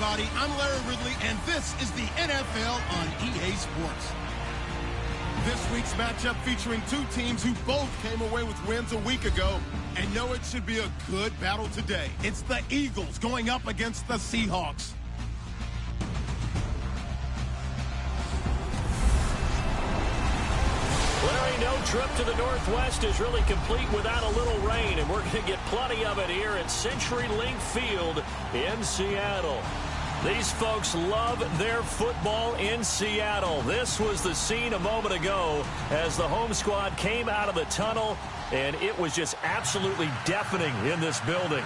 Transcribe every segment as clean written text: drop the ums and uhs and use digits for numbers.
everybody. I'm Larry Ridley, and this is the NFL on EA Sports. This week's matchup featuring two teams who both came away with wins a week ago and know it should be a good battle today. It's the Eagles going up against the Seahawks. Larry, no trip to the Northwest is really complete without a little rain, and we're going to get plenty of it here at CenturyLink Field in Seattle. These folks love their football in Seattle. This was the scene a moment ago as the home squad came out of the tunnel, and it was just absolutely deafening in this building.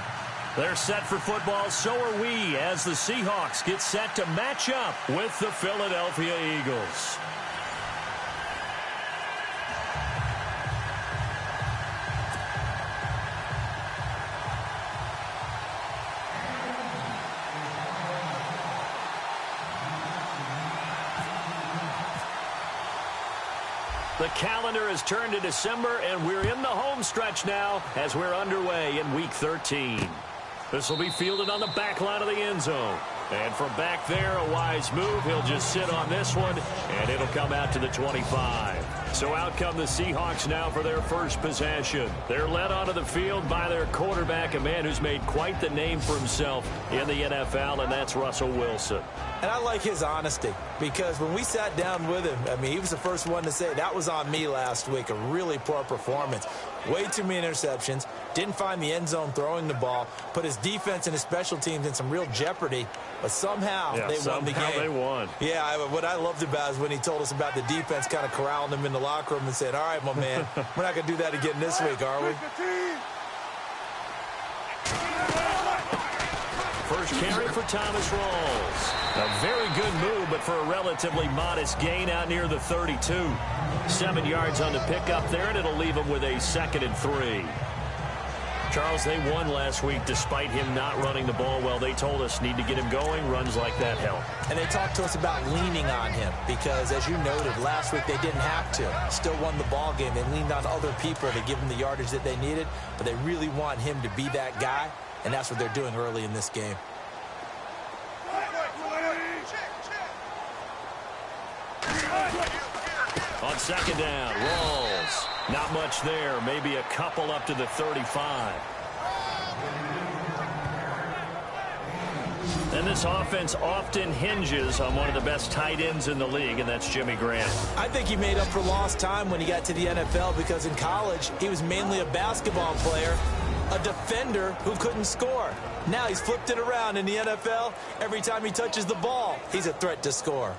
They're set for football, so are we, as the Seahawks get set to match up with the Philadelphia Eagles. The calendar has turned to December, and we're in the home stretch now as we're underway in Week 13. This will be fielded on the back line of the end zone. And from back there, a wise move. He'll just sit on this one, and it'll come out to the 25. So out come the Seahawks now for their first possession. They're led onto the field by their quarterback, a man who's made quite the name for himself in the NFL, and that's Russell Wilson. And I like his honesty, because when we sat down with him, I mean, he was the first one to say, that was on me last week, a really poor performance. Way too many interceptions, didn't find the end zone throwing the ball, put his defense and his special teams in some real jeopardy, but somehow they won the game. They won. Yeah, what I loved about is when he told us about the defense kind of corralling him in the locker room and said, all right, my man, we're not going to do that again this week, are we? First carry for Thomas Rawls. A very good move, but for a relatively modest gain out near the 32. 7 yards on the pickup there, and it'll leave him with a 2nd and 3. Charles, they won last week despite him not running the ball well. They told us need to get him going. Runs like that help. And they talked to us about leaning on him because, as you noted, last week they didn't have to. Still won the ball game. They leaned on other people to give him the yardage that they needed, but they really want him to be that guy, and that's what they're doing early in this game. On second down, Rawls. Not much there. Maybe a couple up to the 35. And this offense often hinges on one of the best tight ends in the league, and that's Jimmy Graham. I think he made up for lost time when he got to the NFL because in college he was mainly a basketball player, a defender who couldn't score. Now he's flipped it around in the NFL. Every time he touches the ball, he's a threat to score.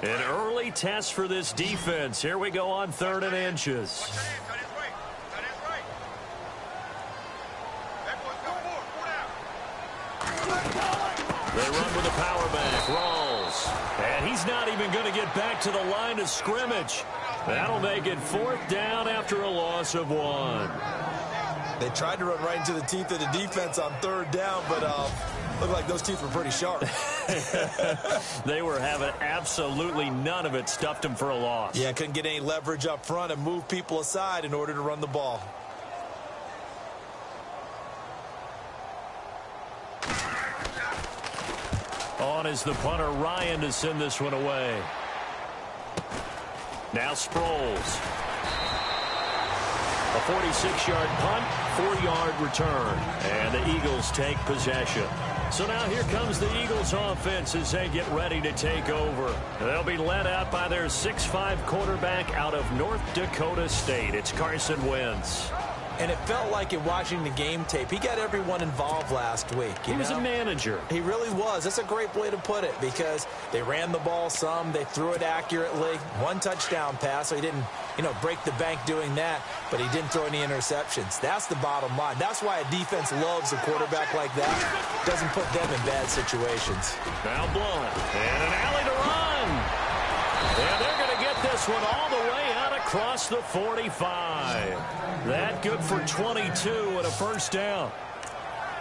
An early test for this defense. Here we go on 3rd and inches. They run with a power back. Rawls. And he's not even going to get back to the line of scrimmage. That'll make it 4th down after a loss of 1. They tried to run right into the teeth of the defense on 3rd down, but looked like those teeth were pretty sharp. They were having absolutely none of it. Stuffed him for a loss. Yeah, couldn't get any leverage up front and move people aside in order to run the ball. On is the punter, Ryan, to send this one away. Now Sproles. A 46-yard punt, 4-yard return. And the Eagles take possession. So now here comes the Eagles offense as they get ready to take over. They'll be led out by their 6'5 quarterback out of North Dakota State. It's Carson Wentz. And it felt like in watching the game tape, he got everyone involved last week. He was a manager. He really was. That's a great way to put it because they ran the ball some. They threw it accurately. 1 touchdown pass, so he didn't, break the bank doing that, but he didn't throw any interceptions. That's the bottom line. That's why a defense loves a quarterback like that. Doesn't put them in bad situations. Now Blunt. And an alley to run. And they're going to get this one all the way out across the 45. That good for 22 and a 1st down.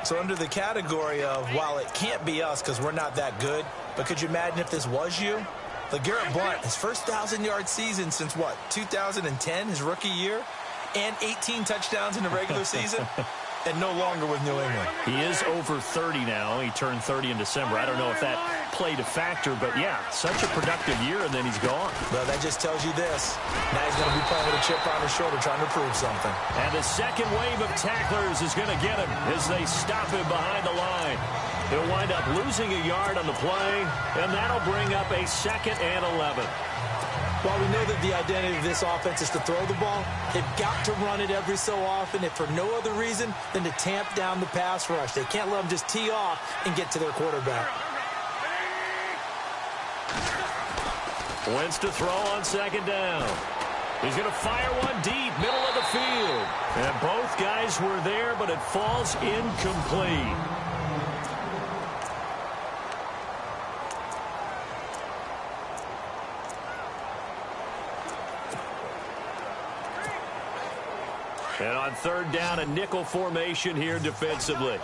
So under the category of, while it can't be us because we're not that good, but could you imagine if this was you? LeGarrette Blount, his first 1,000-yard season since, 2010, his rookie year, and 18 touchdowns in the regular season. and no longer with New England. He is over 30 now. He turned 30 in December. I don't know if that played a factor, but yeah, such a productive year, and then he's gone. Well, that just tells you this. Now he's going to be playing with a chip on his shoulder trying to prove something. And the second wave of tacklers is going to get him as they stop him behind the line. He'll wind up losing a yard on the play, and that'll bring up a 2nd and 11. While we know that the identity of this offense is to throw the ball, they've got to run it every so often, if for no other reason than to tamp down the pass rush. They can't let them just tee off and get to their quarterback. Wentz to throw on 2nd down. He's going to fire one deep, middle of the field. And both guys were there, but it falls incomplete. And on 3rd down, a nickel formation here defensively.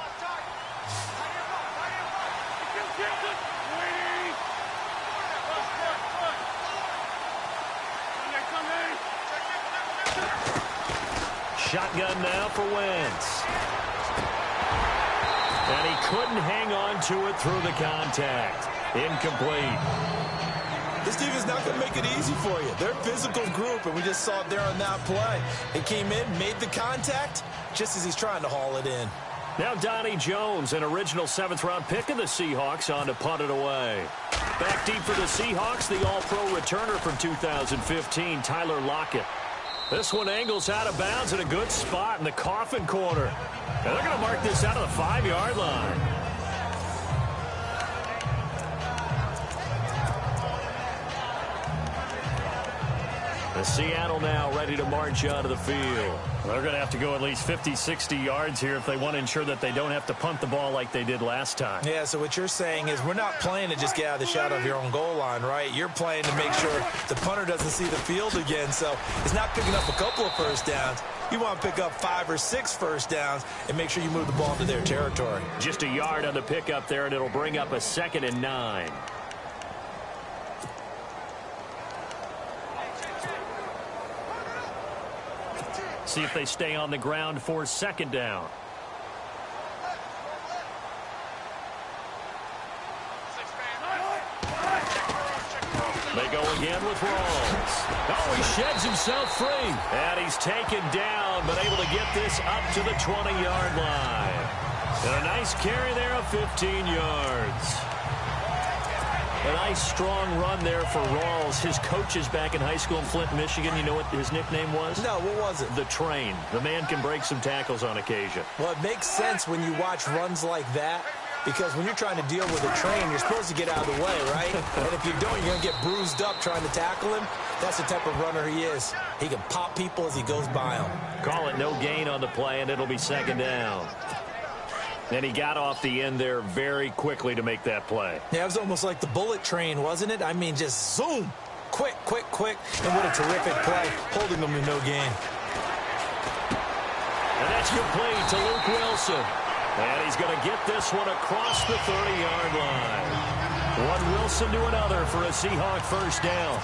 Shotgun now for Wentz. And he couldn't hang on to it through the contact. Incomplete. This defense is not going to make it easy for you. They're a physical group, and we just saw it there on that play. He came in, made the contact, just as he's trying to haul it in. Now Donnie Jones, an original 7th-round pick of the Seahawks, on to punt it away. Back deep for the Seahawks, the all-pro returner from 2015, Tyler Lockett. This one angles out of bounds at a good spot in the coffin corner. And they're going to mark this out of the 5-yard line. The Seattle now ready to march out of the field. They're going to have to go at least 50, 60 yards here if they want to ensure that they don't have to punt the ball like they did last time. Yeah, so what you're saying is we're not playing to just get out of the shadow of your own goal line, right? You're playing to make sure the punter doesn't see the field again. So it's not picking up a couple of first downs. You want to pick up 5 or 6 first downs and make sure you move the ball into their territory. Just a yard on the pickup there, and it'll bring up a 2nd and 9. See if they stay on the ground for 2nd down. They go again with Rawls. Oh, he sheds himself free. And he's taken down, but able to get this up to the 20-yard line. And a nice carry there of 15 yards. A nice strong run there for Rawls. His coaches back in high school in Flint, Michigan, you know what his nickname was? No, what was it? The Train. The man can break some tackles on occasion. Well, it makes sense when you watch runs like that, because when you're trying to deal with a train, you're supposed to get out of the way, right? And if you don't, you're going to get bruised up trying to tackle him. That's the type of runner he is. He can pop people as he goes by them. Call it no gain on the play, and it'll be 2nd down. And he got off the end there very quickly to make that play. Yeah, it was almost like the bullet train, wasn't it? I mean, just zoom. Quick, quick, quick. And what a terrific play, holding them to no gain. And that's complete to Luke Wilson. And he's going to get this one across the 30-yard line. One Wilson to another for a Seahawk first down.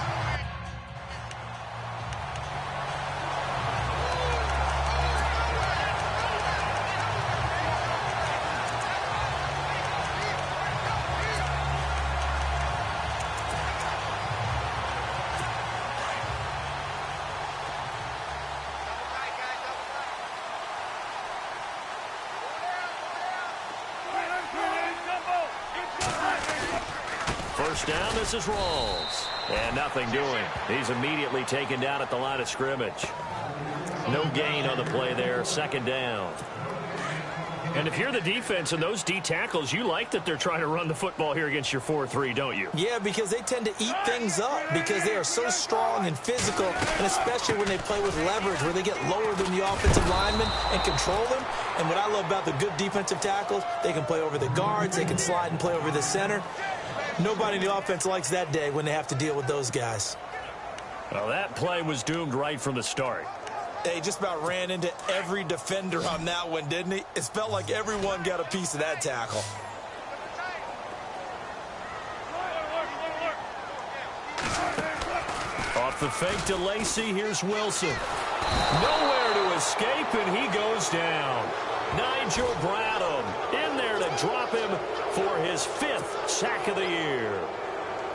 First down, this is Rawls. And nothing doing. He's immediately taken down at the line of scrimmage. No gain on the play there, 2nd down. And if you're the defense and those D tackles, you like that they're trying to run the football here against your 4-3, don't you? Yeah, because they tend to eat things up because they are so strong and physical, and especially when they play with leverage where they get lower than the offensive linemen and control them. And what I love about the good defensive tackles, they can play over the guards, they can slide and play over the center. Nobody in the offense likes that day when they have to deal with those guys. Well, that play was doomed right from the start. He just about ran into every defender on that one, didn't he? It felt like everyone got a piece of that tackle. Off the fake to Lacey, here's Wilson. Nowhere to escape, and he goes down. Nigel Bradham in there to drop him for his 5th sack of the year.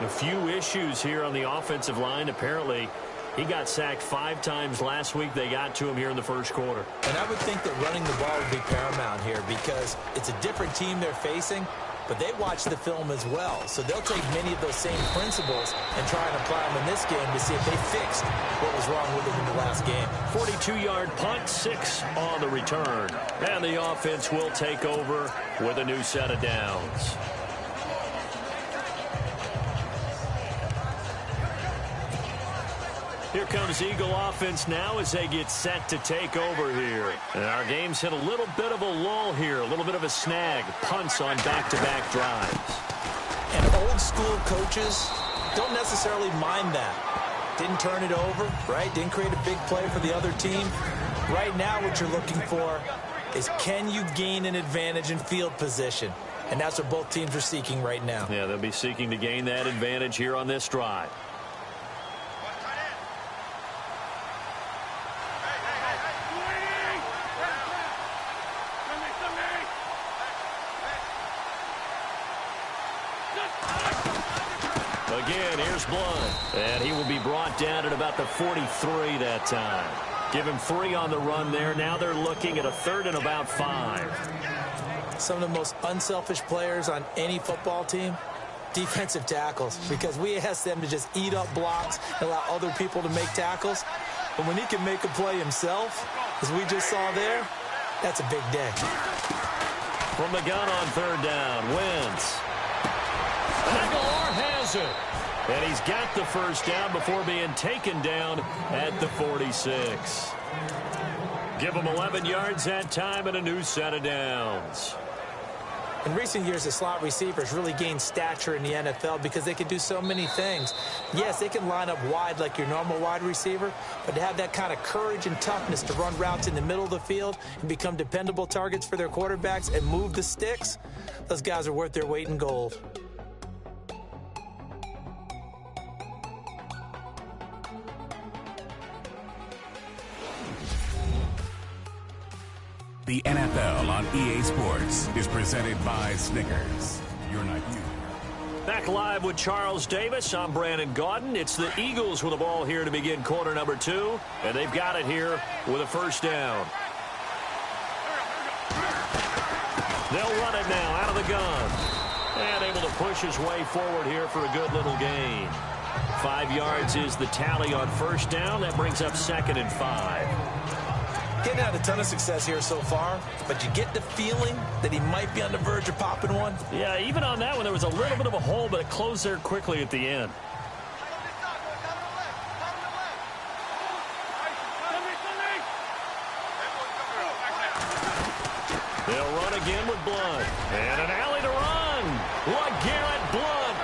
A few issues here on the offensive line. Apparently, he got sacked 5 times last week. They got to him here in the first quarter. And I would think that running the ball would be paramount here because it's a different team they're facing, but they watch the film as well. So they'll take many of those same principles and try and apply them in this game to see if they fixed what was wrong with them in the last game. 42-yard punt, 6 on the return. And the offense will take over with a new set of downs. Here comes Eagle offense now as they get set to take over here. And our game's hit a little bit of a lull here, a little bit of a snag. Punts on back-to-back drives. And old-school coaches don't necessarily mind that. Didn't turn it over, right? Didn't create a big play for the other team. Right now what you're looking for is can you gain an advantage in field position? And that's what both teams are seeking right now. Yeah, they'll be seeking to gain that advantage here on this drive. Again, here's Blunt. And he will be brought down at about the 43 that time. Give him 3 on the run there. Now they're looking at a 3rd and about 5. Some of the most unselfish players on any football team, defensive tackles, because we ask them to just eat up blocks and allow other people to make tackles. But when he can make a play himself, as we just saw there, that's a big day. From the gun on 3rd down, Wentz. Aguilar has it. And he's got the first down before being taken down at the 46. Give him 11 yards that time and a new set of downs. In recent years, the slot receivers really gained stature in the NFL because they can do so many things. Yes, they can line up wide like your normal wide receiver, but to have that kind of courage and toughness to run routes in the middle of the field and become dependable targets for their quarterbacks and move the sticks, those guys are worth their weight in gold. The NFL on EA Sports is presented by Snickers. You're not you. Back live with Charles Davis. I'm Brandon Gaudin. It's the Eagles with the ball here to begin quarter number 2. And they've got it here with a first down. They'll run it now out of the gun. And able to push his way forward here for a good little gain. 5 yards is the tally on first down. That brings up 2nd and 5. Getting had a ton of success here so far, but you get the feeling that he might be on the verge of popping one. Yeah, even on that one, there was a little bit of a hole, but it closed there quickly at the end. They'll run again with Blunt. And an alley to run. LeGarrette Blunt.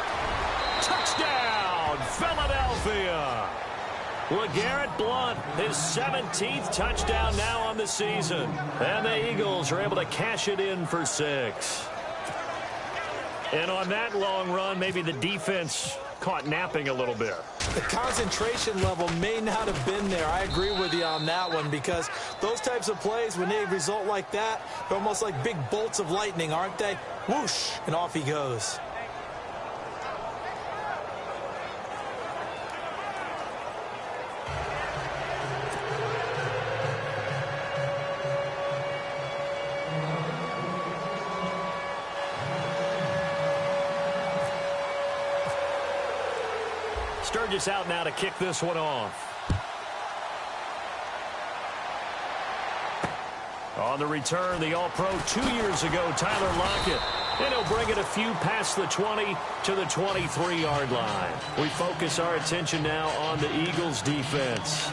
Touchdown, Philadelphia. LeGarrette Blunt, his 17th touchdown now on the season. And the Eagles are able to cash it in for 6. And on that long run, maybe the defense caught napping a little bit. The concentration level may not have been there. I agree with you on that one because those types of plays, when they result like that, they're almost like big bolts of lightning, aren't they? Whoosh, and off he goes. Sturgis out now to kick this one off. On the return, the All-Pro 2 years ago, Tyler Lockett. And he'll bring it a few past the 20 to the 23-yard line. We focus our attention now on the Eagles' defense.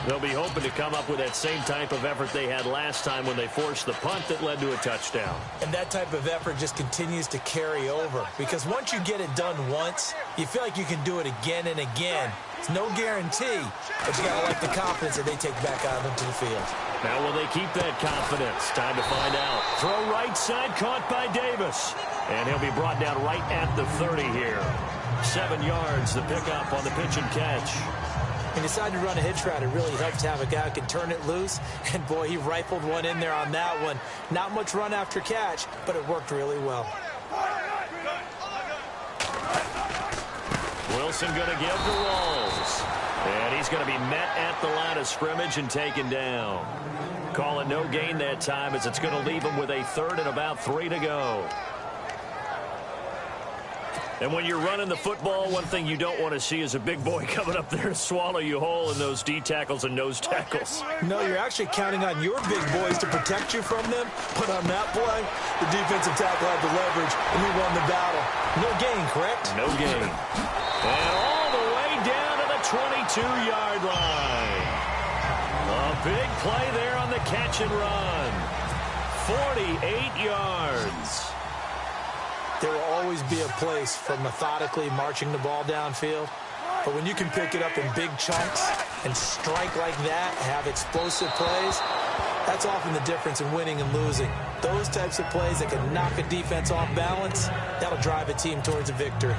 They'll be hoping to come up with that same type of effort they had last time when they forced the punt that led to a touchdown. And that type of effort just continues to carry over because once you get it done once, you feel like you can do it again and again. It's no guarantee, but you got to like the confidence that they take back out into the field. Now will they keep that confidence? Time to find out. Throw right side, caught by Davis. And he'll be brought down right at the 30 here. 7 yards, the pickup on the pitch and catch. He decided to run a hitch route. It really helped to have a guy who can turn it loose. And, boy, he rifled one in there on that one. Not much run after catch, but it worked really well. Wilson going to give to Walls. And he's going to be met at the line of scrimmage and taken down. Call it no gain that time as it's going to leave him with a 3rd and about 3 to go. And when you're running the football, one thing you don't want to see is a big boy coming up there to swallow you whole in those D tackles and nose tackles. No, you're actually counting on your big boys to protect you from them. But on that play, the defensive tackle had the leverage, and we won the battle. No gain, correct? No gain. And all the way down to the 22-yard line. A big play there on the catch and run. 48 yards. There will always be a place for methodically marching the ball downfield. But when you can pick it up in big chunks and strike like that, have explosive plays, that's often the difference in winning and losing. Those types of plays that can knock a defense off balance, that'll drive a team towards a victory.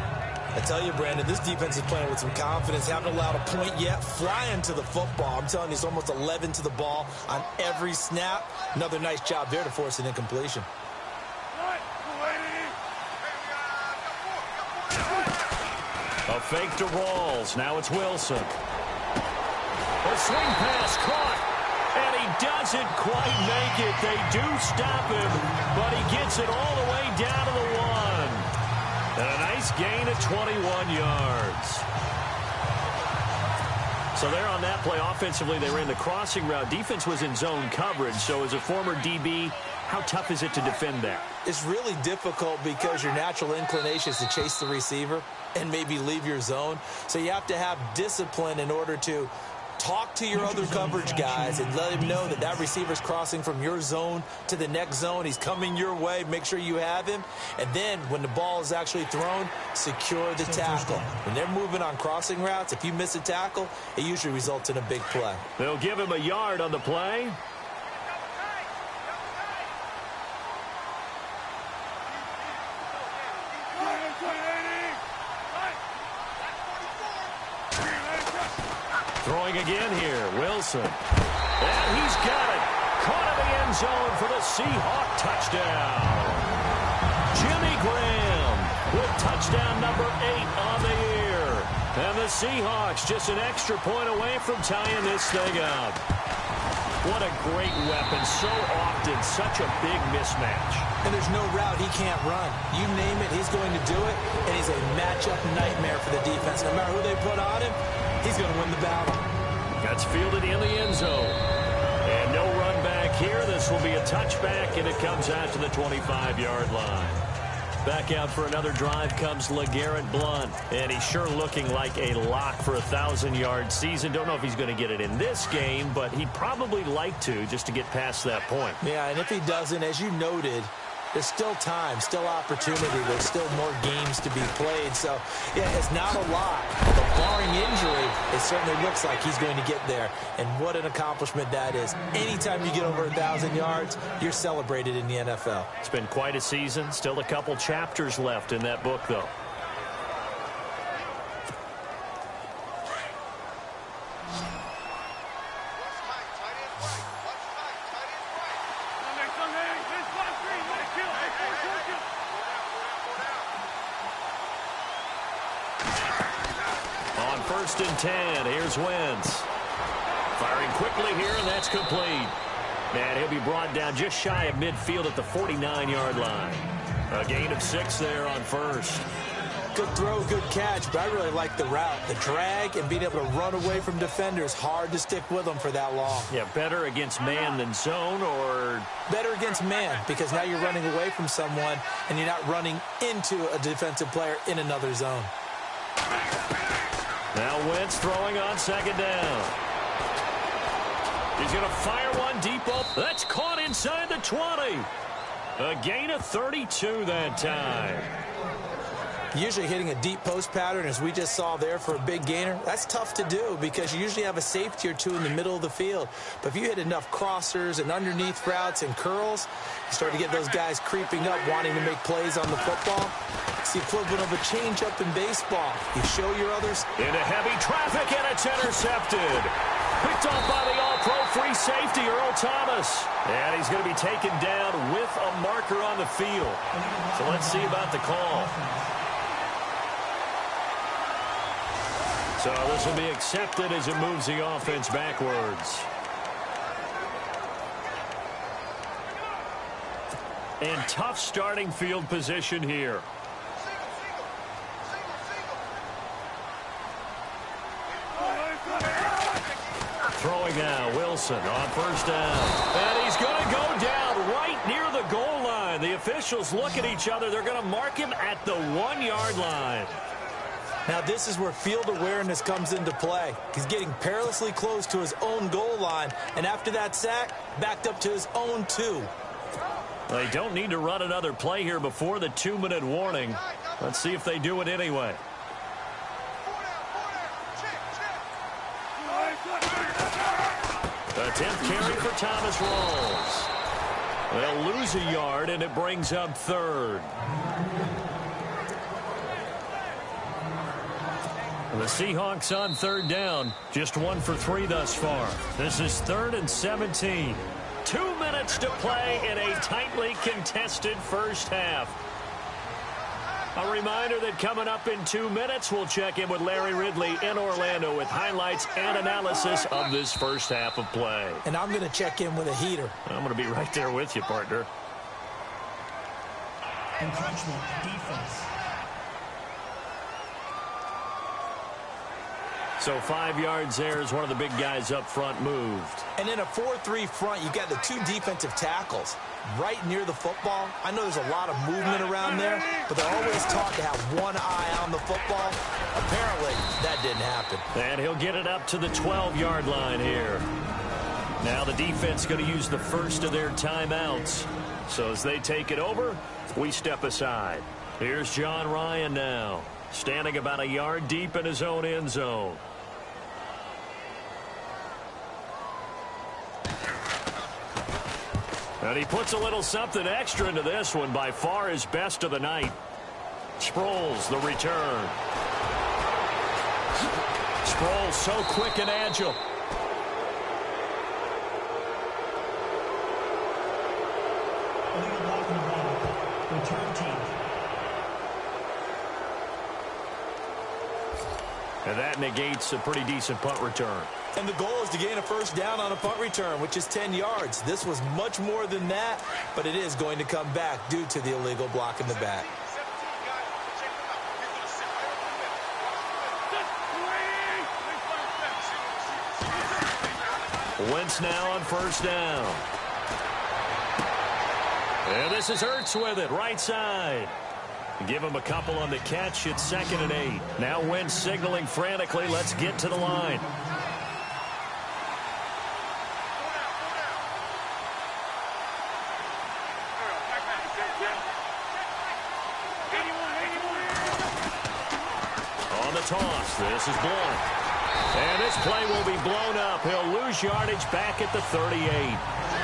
I tell you, Brandon, this defense is playing with some confidence. Haven't allowed a point yet. Flying to the football. I'm telling you, it's almost 11 to the ball on every snap. Another nice job there to force an incompletion. A fake to Rawls. Now it's Wilson. A swing pass caught. And he doesn't quite make it. They do stop him, but he gets it all the way down to the 1. And a nice gain of 21 yards. So there on that play, offensively, they ran the crossing route. Defense was in zone coverage. So as a former DB, how tough is it to defend that? It's really difficult because your natural inclination is to chase the receiver and maybe leave your zone. So you have to have discipline in order to talk to your other coverage guys and let him know that that receiver's crossing from your zone to the next zone. He's coming your way. Make sure you have him. And then when the ball is actually thrown, secure the tackle. When they're moving on crossing routes, if you miss a tackle, it usually results in a big play. They'll give him a yard on the play. Throwing again here, Wilson. And he's got it. Caught in the end zone for the Seahawk touchdown. Jimmy Graham with touchdown number 8 on the year. And the Seahawks just an extra point away from tying this thing up. What a great weapon. So often, such a big mismatch. And there's no route he can't run. You name it, he's going to do it. And he's a matchup nightmare for the defense. No matter who they put on him, he's going to win the battle. That's fielded in the end zone. And no run back here. This will be a touchback, and it comes out to the 25-yard line. Back out for another drive comes LeGarrette Blount. And he's sure looking like a lock for a 1,000-yard season. Don't know if he's going to get it in this game, but he'd probably like to just to get past that point. Yeah, and if he doesn't, as you noted, there's still time, still opportunity. There's still more games to be played. So, yeah, it's not a lot. But barring injury, it certainly looks like he's going to get there. And what an accomplishment that is. Anytime you get over 1,000 yards, you're celebrated in the NFL. It's been quite a season. Still a couple chapters left in that book, though. First and 10. Here's Wentz. Firing quickly here, and that's complete. And he'll be brought down just shy of midfield at the 49-yard line. A gain of 6 there on first. Good throw, good catch, but I really like the route. The drag and being able to run away from defenders, hard to stick with them for that long. Yeah, better against man than zone, or? Better against man, because now you're running away from someone, and you're not running into a defensive player in another zone. Now Wentz throwing on second down. He's going to fire one deep up. That's caught inside the 20. A gain of 32 that time. Usually hitting a deep post pattern, as we just saw there for a big gainer, that's tough to do because you usually have a safety or two in the middle of the field. But if you hit enough crossers and underneath routes and curls, you start to get those guys creeping up, wanting to make plays on the football. It's the equivalent of a changeup in baseball. You show your others. Into heavy traffic, and it's intercepted. Picked off by the all-pro free safety, Earl Thomas. And he's going to be taken down with a marker on the field. So let's see about the call. So this will be accepted as it moves the offense backwards. And tough starting field position here. Throwing now, Wilson on first down. And he's going to go down right near the goal line. The officials look at each other. They're going to mark him at the 1-yard line. Now this is where field awareness comes into play. He's getting perilously close to his own goal line. And after that sack, backed up to his own 2. They don't need to run another play here before the 2-minute warning. Let's see if they do it anyway. The 10th carry for Thomas rolls. They'll lose a yard, and it brings up 3rd. The Seahawks on 3rd down. Just 1 for 3 thus far. This is 3rd and 17. 2 minutes to play in a tightly contested first half. A reminder that coming up in 2 minutes, we'll check in with Larry Ridley in Orlando with highlights and analysis of this first half of play. And I'm going to check in with a heater. I'm going to be right there with you, partner. Encroachment defense. So 5 yards there as one of the big guys up front moved. And in a 4-3 front, you've got the 2 defensive tackles right near the football. I know there's a lot of movement around there, but they're always taught to have one eye on the football. Apparently, that didn't happen. And he'll get it up to the 12-yard line here. Now the defense going to use the first of their timeouts. So as they take it over, we step aside. Here's John Ryan now, standing about a yard deep in his own end zone. And he puts a little something extra into this one, by far his best of the night. Sproles, the return. Sproles so quick and agile. Illegal blocking the ball. Return team. And that negates a pretty decent punt return. And the goal is to gain a first down on a punt return, which is 10 yards. This was much more than that, but it is going to come back due to the illegal block in the back. Wentz now on first down. And this is Hurts with it, right side. Give him a couple on the catch. It's 2nd and 8. Now Wentz signaling frantically, let's get to the line. On the toss, this is blown. And this play will be blown up. He'll lose yardage back at the 38.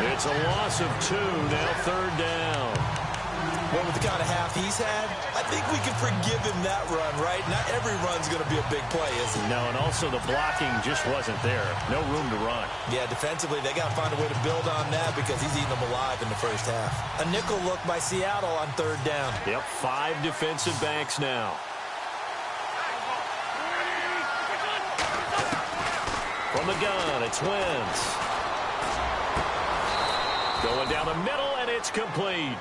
It's a loss of 2, now 3rd down. Well, with the kind of half he's had, I think we can forgive him that run, right? Not every run's going to be a big play, is it? No, and also the blocking just wasn't there. No room to run. Yeah, defensively, they got to find a way to build on that because he's eating them alive in the first half. A nickel look by Seattle on 3rd down. Yep, 5 defensive backs now. From the gun, it's Wentz. Going down the middle, and it's complete.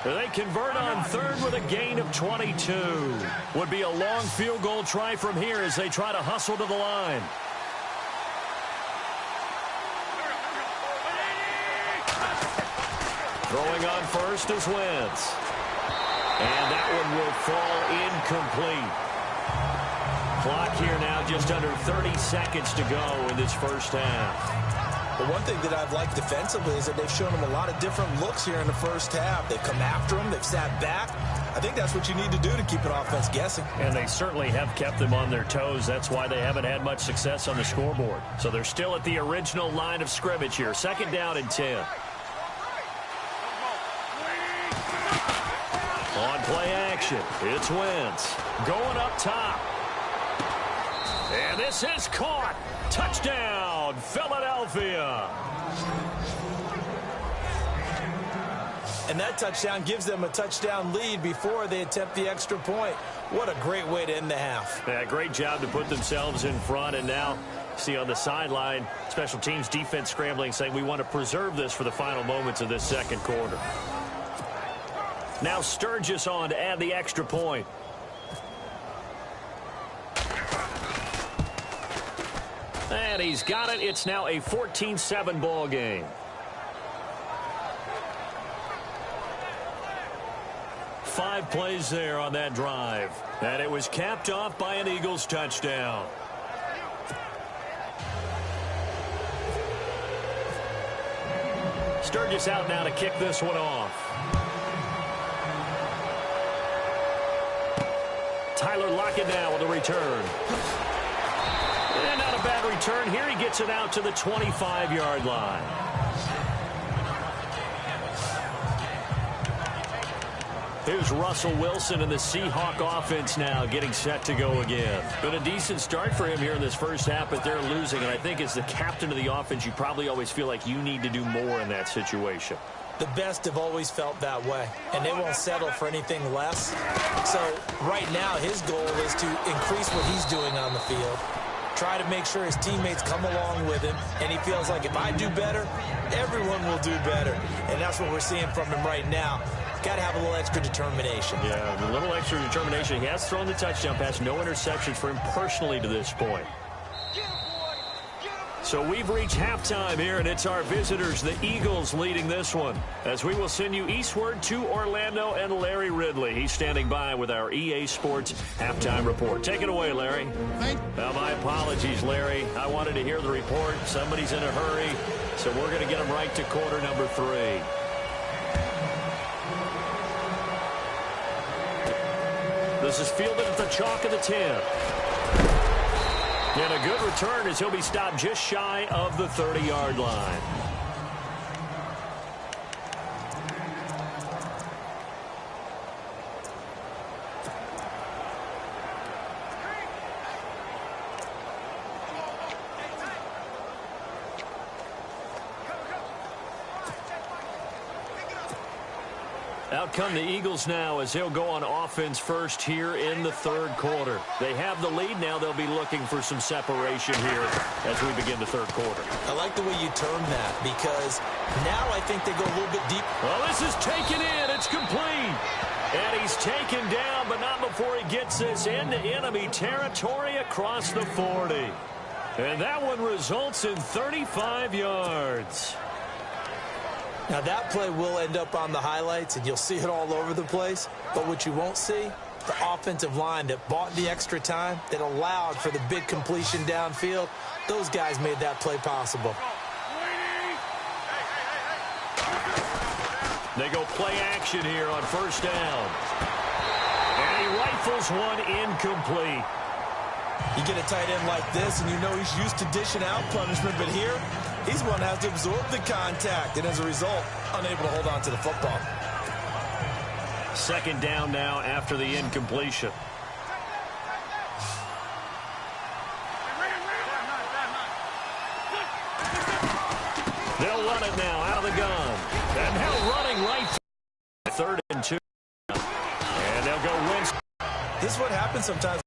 They convert on 3rd with a gain of 22. Would be a long field goal try from here as they try to hustle to the line. Throwing on first is Wentz. And that one will fall incomplete. Clock here now just under 30 seconds to go in this first half. But one thing that I've liked defensively is that they've shown him a lot of different looks here in the first half. They've come after him. They've sat back. I think that's what you need to do to keep an offense guessing. And they certainly have kept them on their toes. That's why they haven't had much success on the scoreboard. So they're still at the original line of scrimmage here. 2nd down and 10. On play action, it's Wentz going up top. And this is caught. Touchdown, Philadelphia. And that touchdown gives them a touchdown lead before they attempt the extra point. What a great way to end the half. Yeah, great job to put themselves in front. And now, see on the sideline, special teams defense scrambling, saying we want to preserve this for the final moments of this second quarter. Now Sturgis on to add the extra point. And he's got it. It's now a 14-7 ball game. Five plays there on that drive. And it was capped off by an Eagles touchdown. Sturgis out now to kick this one off. Tyler Lockett now with a return. And not a bad return here. He gets it out to the 25-yard line. Here's Russell Wilson and the Seahawk offense now getting set to go again. Been a decent start for him here in this first half, but they're losing. And I think as the captain of the offense, you probably always feel like you need to do more in that situation. The best have always felt that way, and they won't settle for anything less. So right now his goal is to increase what he's doing on the field, try to make sure his teammates come along with him, and he feels like if I do better, everyone will do better. And that's what we're seeing from him right now. Got to have a little extra determination. Yeah, a little extra determination. He has thrown the touchdown pass, no interceptions for him personally to this point. So we've reached halftime here, and it's our visitors, the Eagles, leading this one. As we will send you eastward to Orlando and Larry Ridley. He's standing by with our EA Sports halftime report. Take it away, Larry. Now, my apologies, Larry. I wanted to hear the report. Somebody's in a hurry, so we're going to get him right to quarter number 3. This is fielded at the chalk of the 10. And a good return as he'll be stopped just shy of the 30-yard line. Out come the Eagles now as they'll go on offense first here in the third quarter. They have the lead now. They'll be looking for some separation here as we begin the third quarter. I like the way you term that because now I think they go a little bit deep. Well, this is taken in. It's complete. And he's taken down, but not before he gets this into enemy territory across the 40. And that one results in 35 yards. Now, that play will end up on the highlights, and you'll see it all over the place. But what you won't see, the offensive line that bought the extra time, that allowed for the big completion downfield, those guys made that play possible. They go play action here on first down. And he rifles one incomplete. You get a tight end like this, and you know he's used to dishing out punishment, but here, he's one that has to absorb the contact, and as a result, unable to hold on to the football. Second down now after the incompletion. They'll run it now out of the gun. And now running right. 3rd and 2. And they'll go Wentz. This is what happens sometimes.